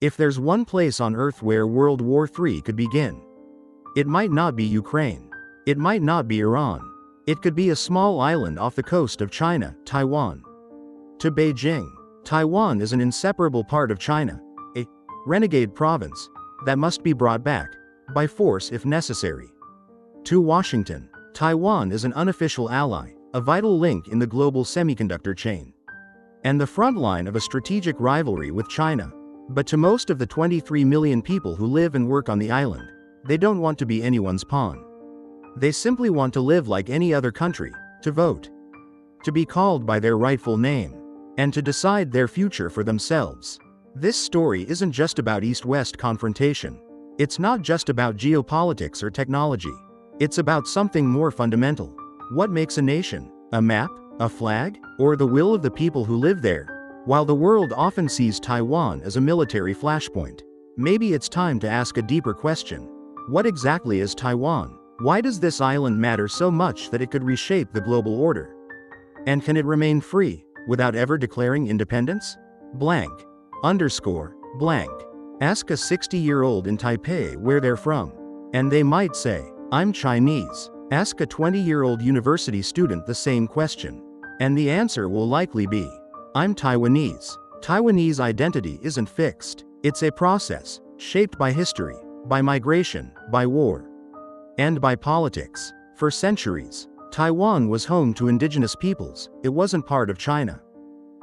If there's one place on Earth where World War III could begin, it might not be Ukraine. It might not be Iran. It could be a small island off the coast of China, Taiwan. To Beijing, Taiwan is an inseparable part of China, a renegade province that must be brought back by force if necessary. To Washington, Taiwan is an unofficial ally, a vital link in the global semiconductor chain, and the front line of a strategic rivalry with China. But to most of the 23 million people who live and work on the island, they don't want to be anyone's pawn. They simply want to live like any other country, to vote, to be called by their rightful name, and to decide their future for themselves. This story isn't just about East-West confrontation. It's not just about geopolitics or technology. It's about something more fundamental. What makes a nation? A map? A flag? Or the will of the people who live there? While the world often sees Taiwan as a military flashpoint, maybe it's time to ask a deeper question. What exactly is Taiwan? Why does this island matter so much that it could reshape the global order? And can it remain free, without ever declaring independence? Blank. Underscore. Blank. Ask a 60-year-old in Taipei where they're from, and they might say, "I'm Chinese." Ask a 20-year-old university student the same question, and the answer will likely be, "I'm Taiwanese." Taiwanese identity isn't fixed. It's a process, shaped by history, by migration, by war, and by politics. For centuries, Taiwan was home to indigenous peoples. It wasn't part of China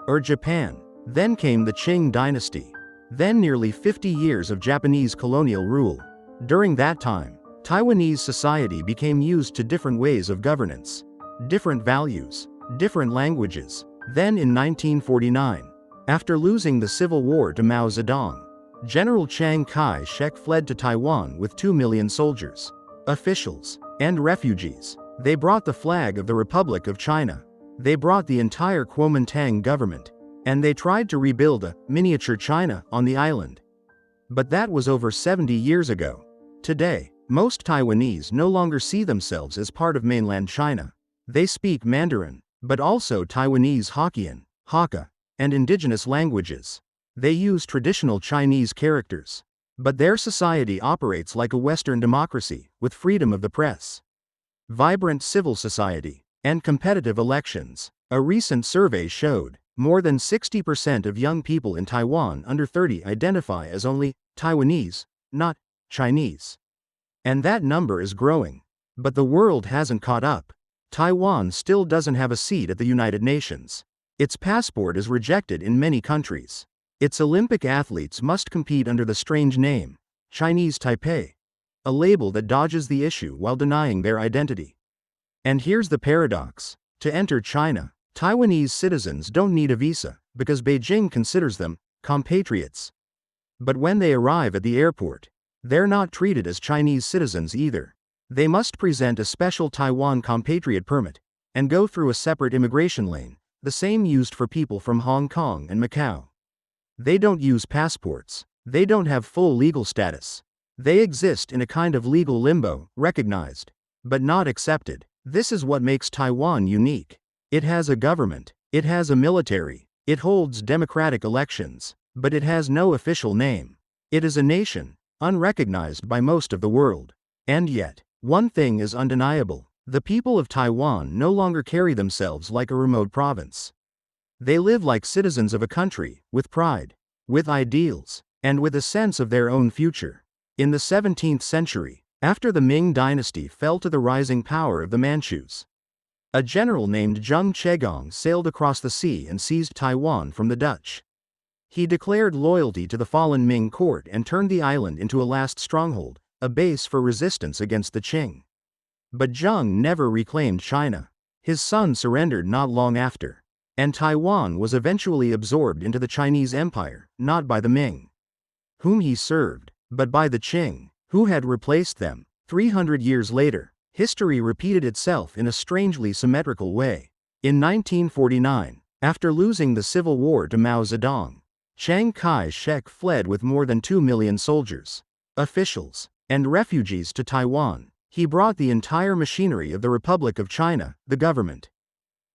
or Japan. Then came the Qing dynasty. Then nearly 50 years of Japanese colonial rule. During that time, Taiwanese society became used to different ways of governance, different values, different languages. Then in 1949, after losing the civil war to Mao Zedong, General Chiang Kai-shek fled to Taiwan with 2 million soldiers, officials, and refugees. They brought the flag of the Republic of China. They brought the entire Kuomintang government, and they tried to rebuild a miniature China on the island. But that was over 70 years ago. Today, most Taiwanese no longer see themselves as part of mainland China. They speak Mandarin, but also Taiwanese Hokkien, Hakka, and indigenous languages. They use traditional Chinese characters. But their society operates like a Western democracy, with freedom of the press, vibrant civil society, and competitive elections. A recent survey showed more than 60% of young people in Taiwan under 30 identify as only Taiwanese, not Chinese. And that number is growing. But the world hasn't caught up. Taiwan still doesn't have a seat at the United Nations. Its passport is rejected in many countries. Its Olympic athletes must compete under the strange name, Chinese Taipei, a label that dodges the issue while denying their identity. And here's the paradox. To enter China, Taiwanese citizens don't need a visa, because Beijing considers them compatriots. But when they arrive at the airport, they're not treated as Chinese citizens either. They must present a special Taiwan compatriot permit, and go through a separate immigration lane, the same used for people from Hong Kong and Macau. They don't use passports. They don't have full legal status. They exist in a kind of legal limbo, recognized, but not accepted. This is what makes Taiwan unique. It has a government. It has a military. It holds democratic elections. But it has no official name. It is a nation, unrecognized by most of the world. And yet, one thing is undeniable. The people of Taiwan no longer carry themselves like a remote province. They live like citizens of a country, with pride, with ideals, and with a sense of their own future. In the 17th century, after the Ming dynasty fell to the rising power of the Manchus, a general named Zheng Chegong sailed across the sea and seized Taiwan from the Dutch. He declared loyalty to the fallen Ming court and turned the island into a last stronghold, a base for resistance against the Qing. But Zheng never reclaimed China. His son surrendered not long after, and Taiwan was eventually absorbed into the Chinese Empire, not by the Ming, whom he served, but by the Qing, who had replaced them. 300 years later, history repeated itself in a strangely symmetrical way. In 1949, after losing the civil war to Mao Zedong, Chiang Kai-shek fled with more than 2 million soldiers, officials, and refugees to Taiwan. He brought the entire machinery of the Republic of China, the government,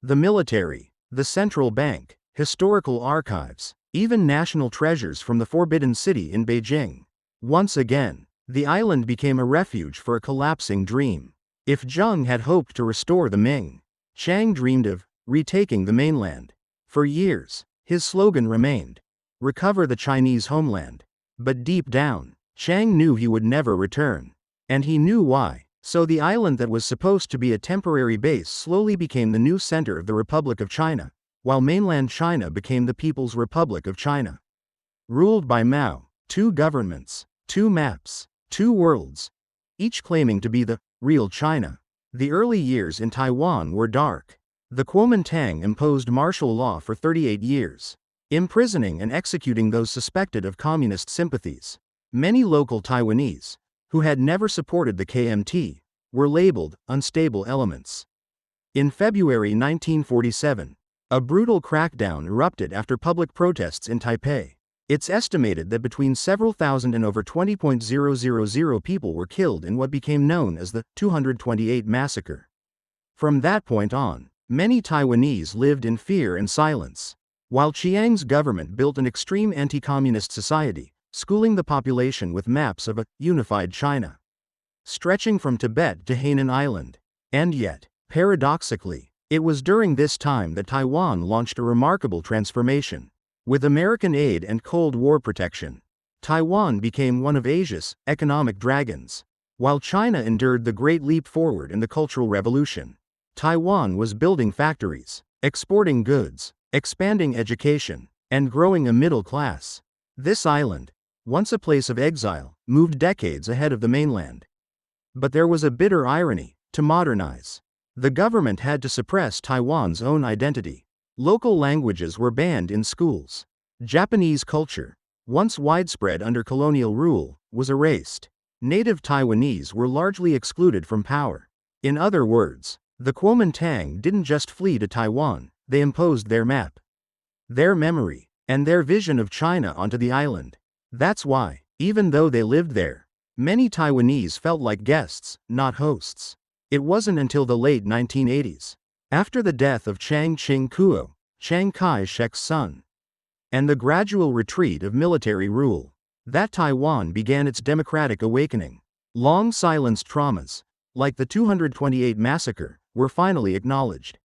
the military, the central bank, historical archives, even national treasures from the Forbidden City in Beijing. Once again, the island became a refuge for a collapsing dream. If Zheng had hoped to restore the Ming, Chiang dreamed of retaking the mainland. For years, his slogan remained, "Recover the Chinese homeland." But deep down, Chiang knew he would never return. And he knew why. So the island that was supposed to be a temporary base slowly became the new center of the Republic of China, while mainland China became the People's Republic of China. Ruled by Mao, two governments, two maps, two worlds, each claiming to be the real China. The early years in Taiwan were dark. The Kuomintang imposed martial law for 38 years, imprisoning and executing those suspected of communist sympathies. Many local Taiwanese, who had never supported the KMT, were labeled unstable elements. In February 1947, a brutal crackdown erupted after public protests in Taipei. It's estimated that between several thousand and over 20,000 people were killed in what became known as the 228 Massacre. From that point on, many Taiwanese lived in fear and silence, while Chiang's government built an extreme anti-communist society, schooling the population with maps of a unified China, stretching from Tibet to Hainan Island. And yet, paradoxically, it was during this time that Taiwan launched a remarkable transformation. With American aid and Cold War protection, Taiwan became one of Asia's economic dragons. While China endured the Great Leap Forward in the Cultural Revolution, Taiwan was building factories, exporting goods, expanding education, and growing a middle class. This island, once a place of exile, moved decades ahead of the mainland. But there was a bitter irony: to modernize, the government had to suppress Taiwan's own identity. Local languages were banned in schools. Japanese culture, once widespread under colonial rule, was erased. Native Taiwanese were largely excluded from power. In other words, the Kuomintang didn't just flee to Taiwan, they imposed their map, their memory, and their vision of China onto the island. That's why, even though they lived there, many Taiwanese felt like guests, not hosts. It wasn't until the late 1980s, after the death of Chiang Ching-kuo, Chiang Kai-shek's son, and the gradual retreat of military rule, that Taiwan began its democratic awakening. Long-silenced traumas, like the 228 Massacre, were finally acknowledged.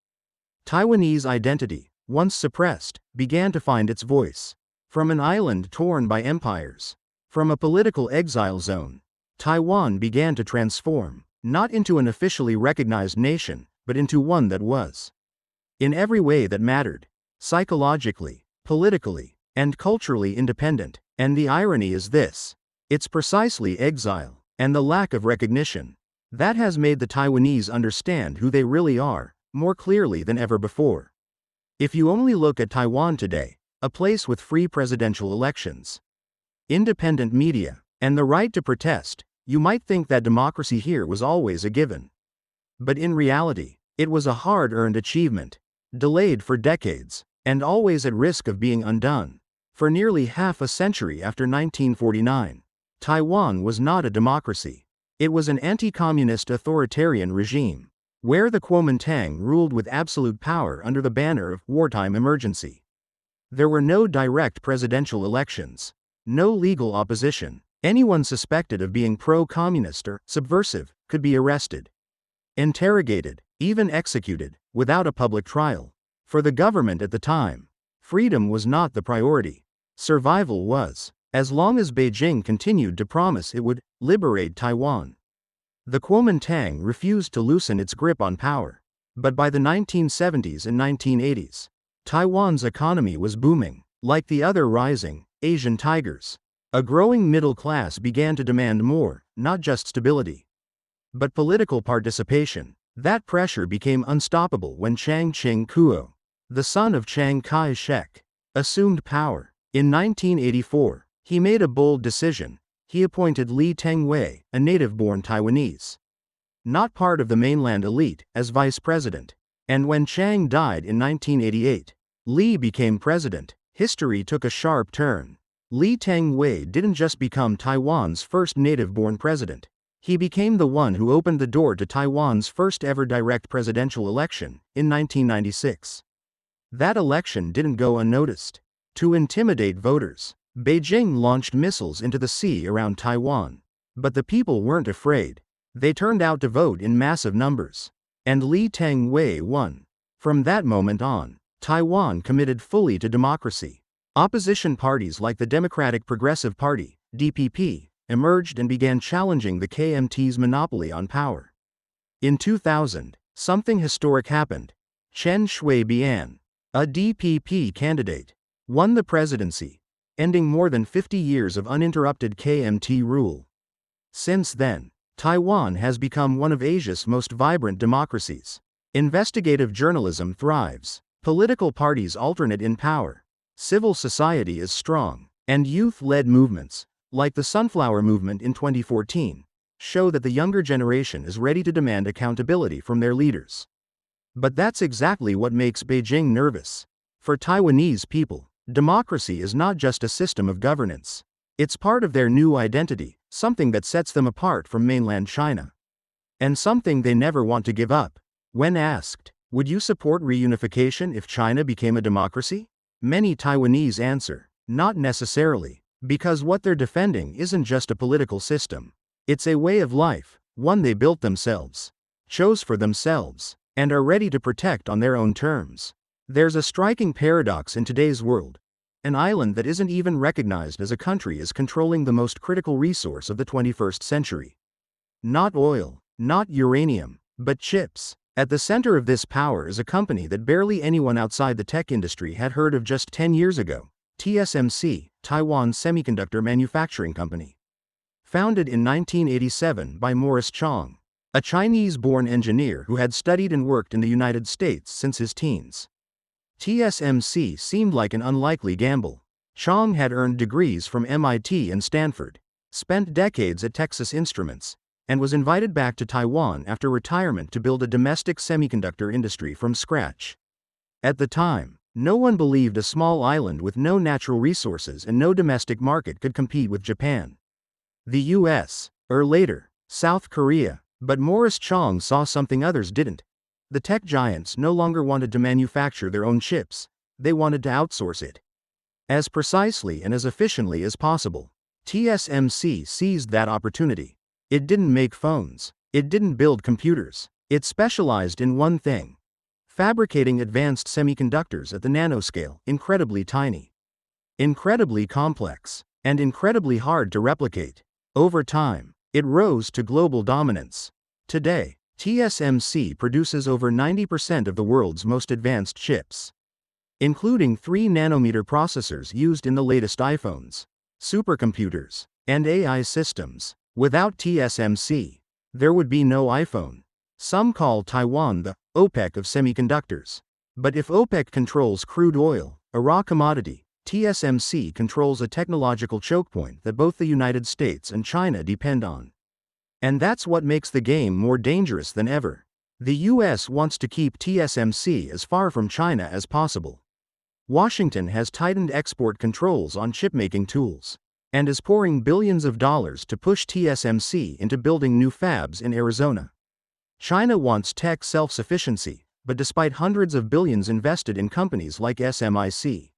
Taiwanese identity, once suppressed, began to find its voice. From an island torn by empires, from a political exile zone, Taiwan began to transform, not into an officially recognized nation, but into one that was, in every way that mattered, psychologically, politically, and culturally independent. And the irony is this: it's precisely exile, and the lack of recognition, that has made the Taiwanese understand who they really are, more clearly than ever before. If you only look at Taiwan today, a place with free presidential elections, independent media, and the right to protest, you might think that democracy here was always a given. But in reality, it was a hard-earned achievement, delayed for decades, and always at risk of being undone. For nearly half a century after 1949, Taiwan was not a democracy. It was an anti-communist authoritarian regime, where the Kuomintang ruled with absolute power under the banner of wartime emergency. There were no direct presidential elections, no legal opposition. Anyone suspected of being pro-communist or subversive could be arrested, interrogated, even executed, without a public trial. For the government at the time, freedom was not the priority. Survival was, as long as Beijing continued to promise it would liberate Taiwan. The Kuomintang refused to loosen its grip on power. But by the 1970s and 1980s, Taiwan's economy was booming. Like the other rising Asian tigers, a growing middle class began to demand more, not just stability, but political participation. That pressure became unstoppable when Chiang Ching-kuo, the son of Chiang Kai-shek, assumed power. In 1984, he made a bold decision. He appointed Lee Teng-hui, a native-born Taiwanese, not part of the mainland elite, as vice president. And when Chiang died in 1988, Lee became president. History took a sharp turn. Lee Teng-hui didn't just become Taiwan's first native-born president. He became the one who opened the door to Taiwan's first-ever direct presidential election, in 1996. That election didn't go unnoticed. To intimidate voters, Beijing launched missiles into the sea around Taiwan. But the people weren't afraid. They turned out to vote in massive numbers. And Li Teng-hui won. From that moment on, Taiwan committed fully to democracy. Opposition parties like the Democratic Progressive Party, DPP, emerged and began challenging the KMT's monopoly on power. In 2000, something historic happened. Chen Shui-bian, a DPP candidate, won the presidency, ending more than 50 years of uninterrupted KMT rule. Since then, Taiwan has become one of Asia's most vibrant democracies. Investigative journalism thrives, political parties alternate in power, civil society is strong, and youth-led movements, like the Sunflower Movement in 2014, show that the younger generation is ready to demand accountability from their leaders. But that's exactly what makes Beijing nervous. For Taiwanese people, democracy is not just a system of governance. It's part of their new identity, something that sets them apart from mainland China. And something they never want to give up. When asked, would you support reunification if China became a democracy? Many Taiwanese answer, not necessarily, because what they're defending isn't just a political system. It's a way of life, one they built themselves, chose for themselves, and are ready to protect on their own terms. There's a striking paradox in today's world. An island that isn't even recognized as a country is controlling the most critical resource of the 21st century. Not oil, not uranium, but chips. At the center of this power is a company that barely anyone outside the tech industry had heard of just 10 years ago, TSMC, Taiwan's semiconductor manufacturing company. Founded in 1987 by Morris Chang, a Chinese-born engineer who had studied and worked in the United States since his teens. TSMC seemed like an unlikely gamble. Chang had earned degrees from MIT and Stanford, spent decades at Texas Instruments, and was invited back to Taiwan after retirement to build a domestic semiconductor industry from scratch. At the time, no one believed a small island with no natural resources and no domestic market could compete with Japan, the US, or later, South Korea. But Morris Chang saw something others didn't. The tech giants no longer wanted to manufacture their own chips, they wanted to outsource it. As precisely and as efficiently as possible, TSMC seized that opportunity. It didn't make phones, it didn't build computers, it specialized in one thing: fabricating advanced semiconductors at the nanoscale, incredibly tiny, incredibly complex, and incredibly hard to replicate. Over time, it rose to global dominance. Today, TSMC produces over 90% of the world's most advanced chips, including 3-nanometer processors used in the latest iPhones, supercomputers, and AI systems. Without TSMC, there would be no iPhone. Some call Taiwan the OPEC of semiconductors. But if OPEC controls crude oil, a raw commodity, TSMC controls a technological choke point that both the United States and China depend on. And that's what makes the game more dangerous than ever. The US wants to keep TSMC as far from China as possible. Washington has tightened export controls on chipmaking tools, and is pouring billions of dollars to push TSMC into building new fabs in Arizona. China wants tech self-sufficiency, but despite hundreds of billions invested in companies like SMIC,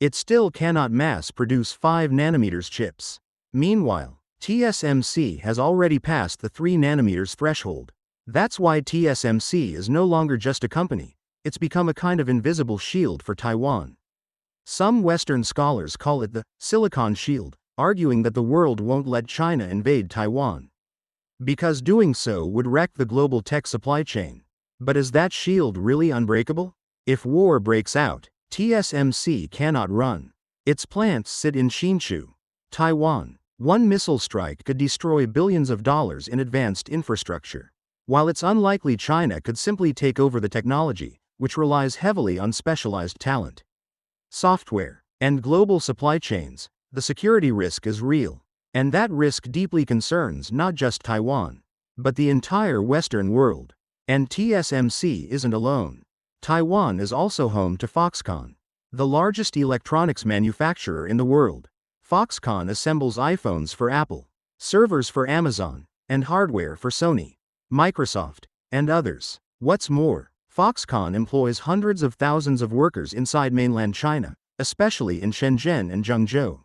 it still cannot mass-produce 5-nanometers chips. Meanwhile, TSMC has already passed the 3-nanometers threshold. That's why TSMC is no longer just a company, it's become a kind of invisible shield for Taiwan. Some Western scholars call it the Silicon Shield, arguing that the world won't let China invade Taiwan, because doing so would wreck the global tech supply chain. But is that shield really unbreakable? If war breaks out, TSMC cannot run. Its plants sit in Hsinchu, Taiwan. One missile strike could destroy billions of dollars in advanced infrastructure. While it's unlikely China could simply take over the technology, which relies heavily on specialized talent, software, and global supply chains, the security risk is real. And that risk deeply concerns not just Taiwan, but the entire Western world. And TSMC isn't alone. Taiwan is also home to Foxconn, the largest electronics manufacturer in the world. Foxconn assembles iPhones for Apple, servers for Amazon, and hardware for Sony, Microsoft, and others. What's more, Foxconn employs hundreds of thousands of workers inside mainland China, especially in Shenzhen and Zhengzhou.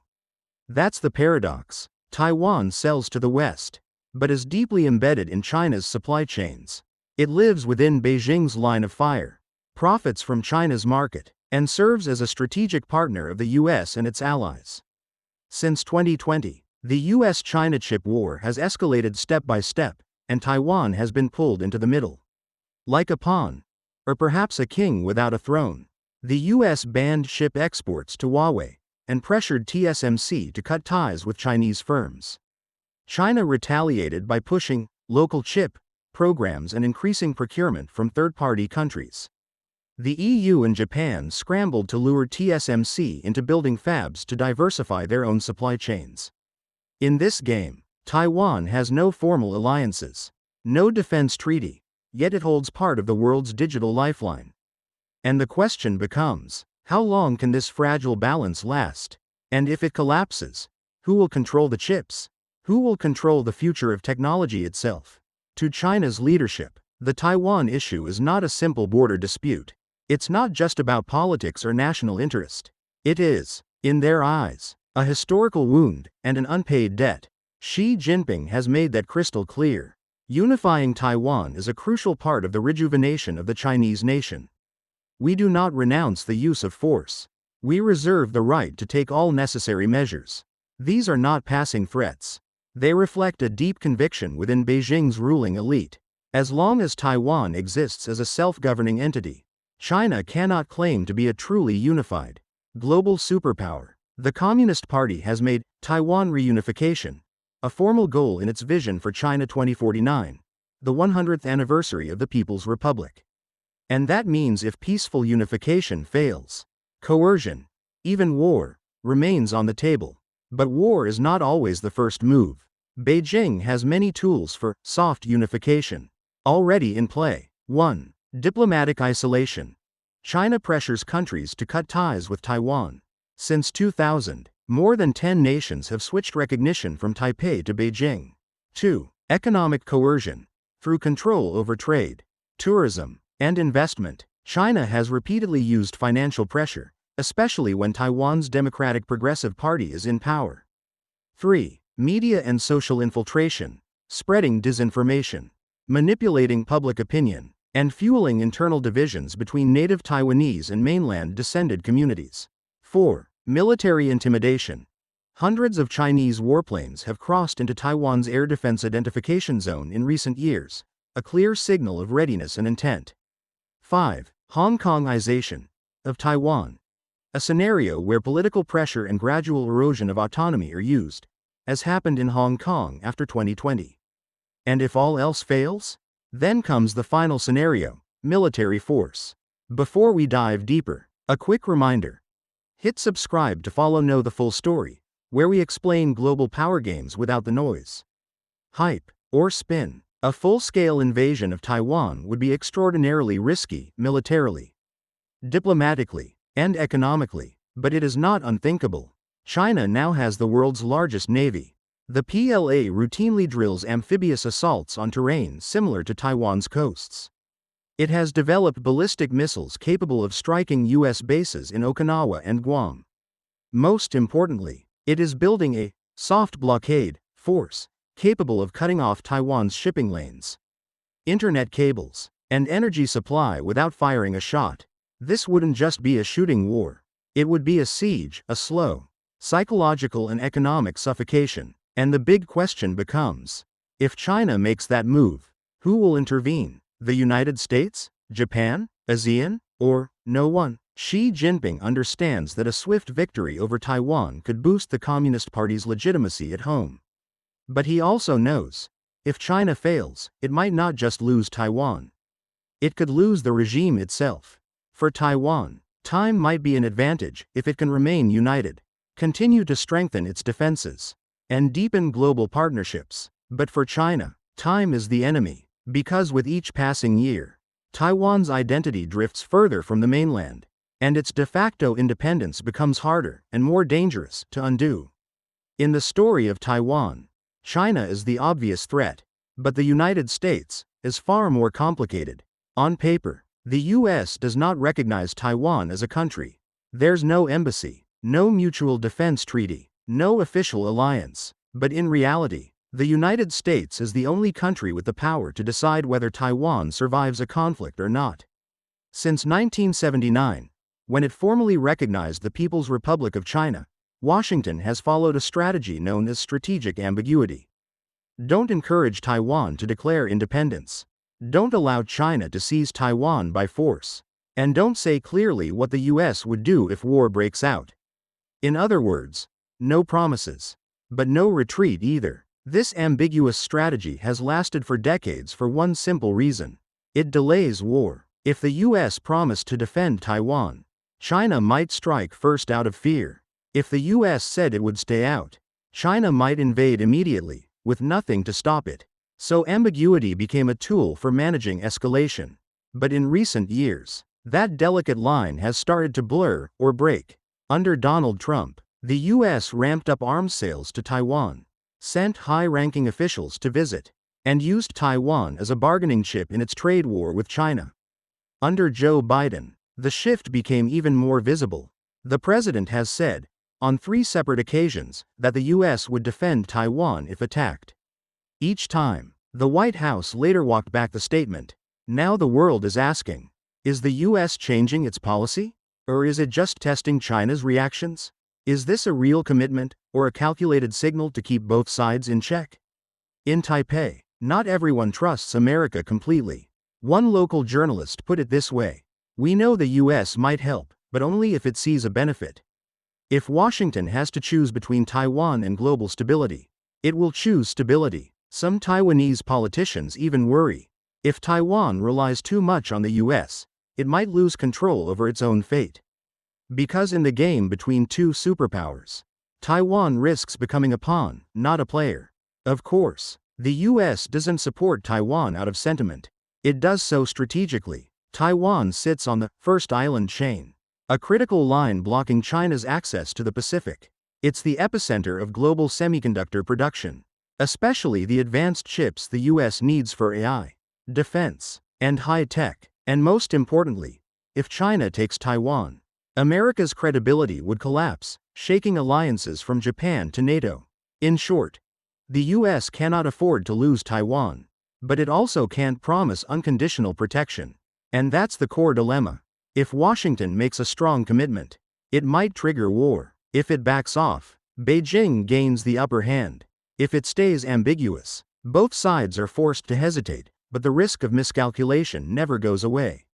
That's the paradox. Taiwan sells to the West, but is deeply embedded in China's supply chains. It lives within Beijing's line of fire, profits from China's market, and serves as a strategic partner of the US and its allies. Since 2020, the US-China chip war has escalated step by step, and Taiwan has been pulled into the middle. Like a pawn, or perhaps a king without a throne, the US banned chip exports to Huawei and pressured TSMC to cut ties with Chinese firms. China retaliated by pushing local chip programs and increasing procurement from third-party countries. The EU and Japan scrambled to lure TSMC into building fabs to diversify their own supply chains. In this game, Taiwan has no formal alliances, no defense treaty, yet it holds part of the world's digital lifeline. And the question becomes, how long can this fragile balance last? And if it collapses, who will control the chips? Who will control the future of technology itself? To China's leadership, the Taiwan issue is not a simple border dispute. It's not just about politics or national interest. It is, in their eyes, a historical wound and an unpaid debt. Xi Jinping has made that crystal clear. Unifying Taiwan is a crucial part of the rejuvenation of the Chinese nation. We do not renounce the use of force. We reserve the right to take all necessary measures. These are not passing threats. They reflect a deep conviction within Beijing's ruling elite. As long as Taiwan exists as a self-governing entity, China cannot claim to be a truly unified global superpower. The Communist Party has made Taiwan reunification a formal goal in its vision for China 2049, the 100th anniversary of the People's Republic. And that means if peaceful unification fails, coercion, even war, remains on the table. But war is not always the first move. Beijing has many tools for soft unification already in play. 1. Diplomatic isolation. China pressures countries to cut ties with Taiwan. Since 2000, more than 10 nations have switched recognition from Taipei to Beijing. 2. Economic coercion. Through control over trade, tourism, and investment, China has repeatedly used financial pressure, especially when Taiwan's Democratic Progressive Party is in power. 3. Media and social infiltration. Spreading disinformation, manipulating public opinion, and fueling internal divisions between native Taiwanese and mainland-descended communities. 4. Military intimidation. Hundreds of Chinese warplanes have crossed into Taiwan's air defense identification zone in recent years, a clear signal of readiness and intent. 5. Hong Kongization of Taiwan. A scenario where political pressure and gradual erosion of autonomy are used, as happened in Hong Kong after 2020. And if all else fails? Then comes the final scenario, military force. Before we dive deeper, a quick reminder. Hit subscribe to know the full story, where we explain global power games without the noise. Hype, or spin. A full-scale invasion of Taiwan would be extraordinarily risky, militarily, diplomatically, and economically, but it is not unthinkable. China now has the world's largest navy. The PLA routinely drills amphibious assaults on terrain similar to Taiwan's coasts. It has developed ballistic missiles capable of striking US bases in Okinawa and Guam. Most importantly, it is building a soft blockade force capable of cutting off Taiwan's shipping lanes, internet cables, and energy supply without firing a shot. This wouldn't just be a shooting war. It would be a siege, a slow, psychological and economic suffocation. And the big question becomes, if China makes that move, who will intervene? The United States? Japan? ASEAN? Or no one? Xi Jinping understands that a swift victory over Taiwan could boost the Communist Party's legitimacy at home. But he also knows, if China fails, it might not just lose Taiwan. It could lose the regime itself. For Taiwan, time might be an advantage if it can remain united, continue to strengthen its defenses, and deepen global partnerships. But for China, time is the enemy, because with each passing year, Taiwan's identity drifts further from the mainland, and its de facto independence becomes harder and more dangerous to undo. In the story of Taiwan, China is the obvious threat, but the United States is far more complicated. On paper, the US does not recognize Taiwan as a country. There's no embassy, no mutual defense treaty, no official alliance. But in reality, the United States is the only country with the power to decide whether Taiwan survives a conflict or not. Since 1979, when it formally recognized the People's Republic of China, Washington has followed a strategy known as strategic ambiguity. Don't encourage Taiwan to declare independence. Don't allow China to seize Taiwan by force. And don't say clearly what the US would do if war breaks out. In other words, no promises. But no retreat either. This ambiguous strategy has lasted for decades for one simple reason. It delays war. If the US promised to defend Taiwan, China might strike first out of fear. If the US said it would stay out, China might invade immediately, with nothing to stop it. So ambiguity became a tool for managing escalation. But in recent years, that delicate line has started to blur or break. Under Donald Trump, the US ramped up arms sales to Taiwan, sent high-ranking officials to visit, and used Taiwan as a bargaining chip in its trade war with China. Under Joe Biden, the shift became even more visible. The president has said, on 3 separate occasions, that the US would defend Taiwan if attacked. Each time, the White House later walked back the statement. Now the world is asking, is the US changing its policy? Or is it just testing China's reactions? Is this a real commitment, or a calculated signal to keep both sides in check? In Taipei, not everyone trusts America completely. One local journalist put it this way: we know the US might help, but only if it sees a benefit. If Washington has to choose between Taiwan and global stability, it will choose stability. Some Taiwanese politicians even worry, if Taiwan relies too much on the US, it might lose control over its own fate. Because in the game between two superpowers, Taiwan risks becoming a pawn, not a player. Of course, the US doesn't support Taiwan out of sentiment. It does so strategically. Taiwan sits on the first island chain, a critical line blocking China's access to the Pacific. It's the epicenter of global semiconductor production, especially the advanced chips the US needs for AI, defense, and high tech. And most importantly, if China takes Taiwan, America's credibility would collapse, shaking alliances from Japan to NATO. In short, the US cannot afford to lose Taiwan, but it also can't promise unconditional protection. And that's the core dilemma. If Washington makes a strong commitment, it might trigger war. If it backs off, Beijing gains the upper hand. If it stays ambiguous, both sides are forced to hesitate, but the risk of miscalculation never goes away.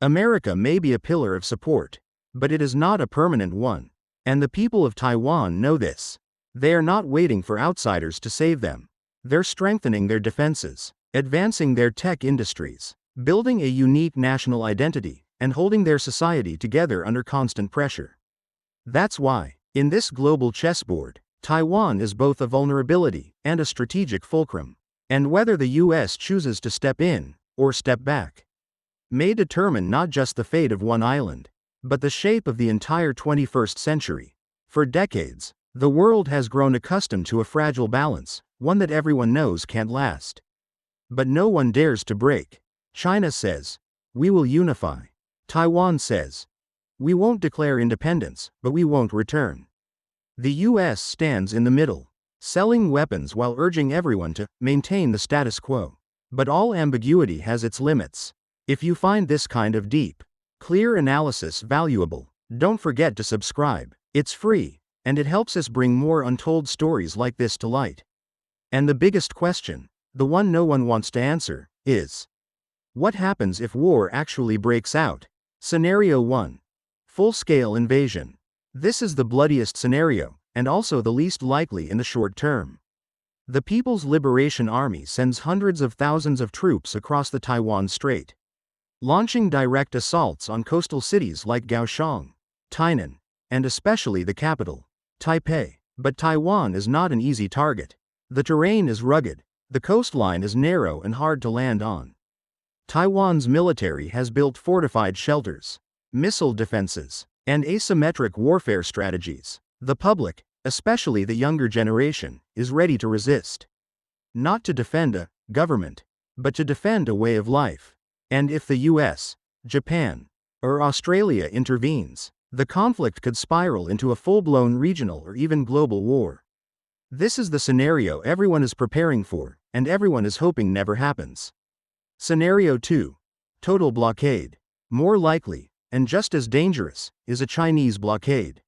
America may be a pillar of support, but it is not a permanent one. And the people of Taiwan know this. They are not waiting for outsiders to save them. They're strengthening their defenses, advancing their tech industries, building a unique national identity, and holding their society together under constant pressure. That's why, in this global chessboard, Taiwan is both a vulnerability and a strategic fulcrum. And whether the US chooses to step in, or step back, may determine not just the fate of one island, but the shape of the entire 21st century. For decades, the world has grown accustomed to a fragile balance, one that everyone knows can't last. But no one dares to break. China says, we will unify. Taiwan says, we won't declare independence, but we won't return. The US stands in the middle, selling weapons while urging everyone to maintain the status quo. But all ambiguity has its limits. If you find this kind of deep, clear analysis valuable, don't forget to subscribe. It's free, and it helps us bring more untold stories like this to light. And the biggest question, the one no one wants to answer, is: what happens if war actually breaks out? Scenario 1. Full-scale invasion. This is the bloodiest scenario, and also the least likely in the short term. The People's Liberation Army sends hundreds of thousands of troops across the Taiwan Strait, launching direct assaults on coastal cities like Kaohsiung, Tainan, and especially the capital, Taipei. But Taiwan is not an easy target. The terrain is rugged, the coastline is narrow and hard to land on. Taiwan's military has built fortified shelters, missile defenses, and asymmetric warfare strategies. The public, especially the younger generation, is ready to resist. Not to defend a government, but to defend a way of life. And if the US, Japan, or Australia intervenes, The conflict could spiral into a full-blown regional or even global war. This is the scenario everyone is preparing for, and everyone is hoping never happens. Scenario 2. Total blockade. More likely, and just as dangerous, is a Chinese blockade.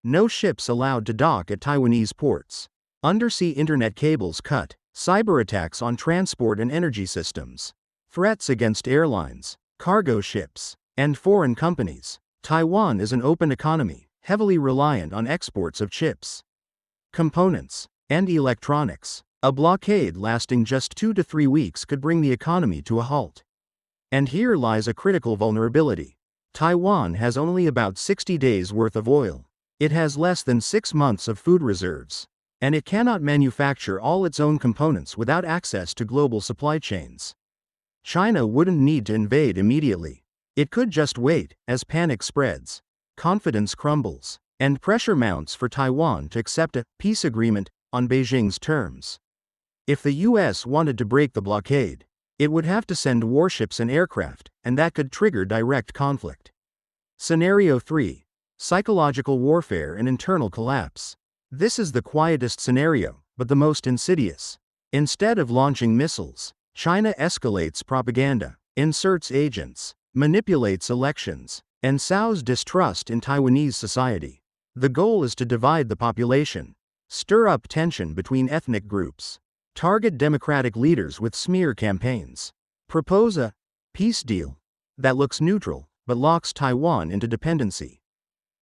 No ships allowed to dock at Taiwanese ports. Undersea internet cables cut. Cyber attacks on transport and energy systems. Threats against airlines, cargo ships, and foreign companies. Taiwan is an open economy, heavily reliant on exports of chips, components, and electronics. A blockade lasting just 2 to 3 weeks could bring the economy to a halt. And here lies a critical vulnerability. Taiwan has only about 60 days worth of oil. It has less than 6 months of food reserves. And it cannot manufacture all its own components without access to global supply chains. China wouldn't need to invade immediately. It could just wait, as panic spreads, confidence crumbles, and pressure mounts for Taiwan to accept a peace agreement on Beijing's terms. If the US wanted to break the blockade, it would have to send warships and aircraft, and that could trigger direct conflict. Scenario 3. Psychological warfare and internal collapse. This is the quietest scenario, but the most insidious. Instead of launching missiles, China escalates propaganda, inserts agents, manipulates elections, and sows distrust in Taiwanese society. The goal is to divide the population, stir up tension between ethnic groups, target democratic leaders with smear campaigns, propose a peace deal that looks neutral but locks Taiwan into dependency.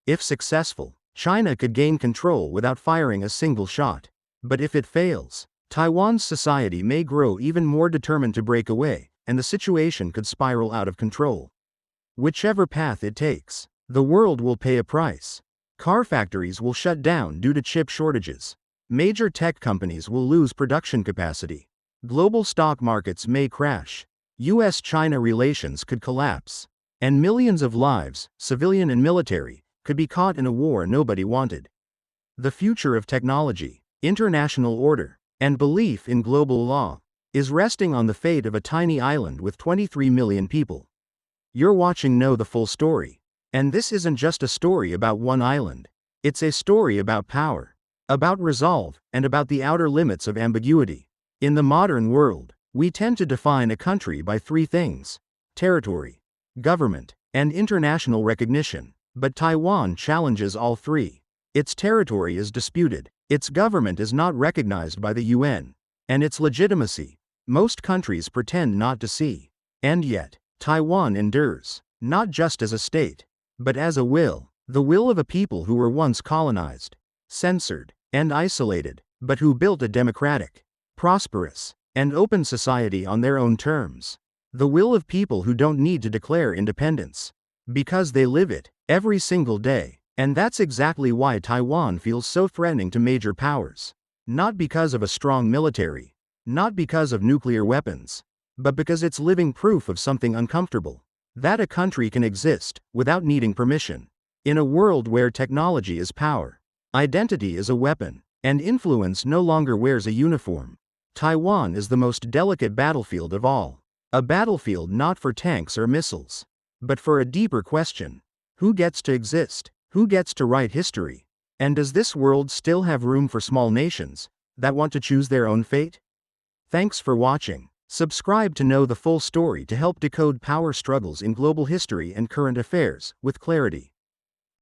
If successful, China could gain control without firing a single shot. But if it fails, Taiwan's society may grow even more determined to break away, and the situation could spiral out of control. Whichever path it takes, the world will pay a price. Car factories will shut down due to chip shortages. Major tech companies will lose production capacity. Global stock markets may crash. US-China relations could collapse. And millions of lives, civilian and military, could be caught in a war nobody wanted. The future of technology, international order, and belief in global law is resting on the fate of a tiny island with 23 million people. You're watching Know the Full Story. And this isn't just a story about one island. It's a story about power, about resolve, and about the outer limits of ambiguity. In the modern world, we tend to define a country by 3 things: territory, government, and international recognition. But Taiwan challenges all 3. Its territory is disputed, its government is not recognized by the UN, and its legitimacy, most countries pretend not to see. And yet, Taiwan endures, not just as a state, but as a will, the will of a people who were once colonized, censored, and isolated, but who built a democratic, prosperous, and open society on their own terms. The will of people who don't need to declare independence, because they live it every single day. And that's exactly why Taiwan feels so threatening to major powers. Not because of a strong military, not because of nuclear weapons, but because it's living proof of something uncomfortable: that a country can exist without needing permission. In a world where technology is power, identity is a weapon, and influence no longer wears a uniform, Taiwan is the most delicate battlefield of all. A battlefield not for tanks or missiles, but for a deeper question: who gets to exist? Who gets to write history? And does this world still have room for small nations that want to choose their own fate? Thanks for watching. Subscribe to Know the Full Story to help decode power struggles in global history and current affairs with clarity.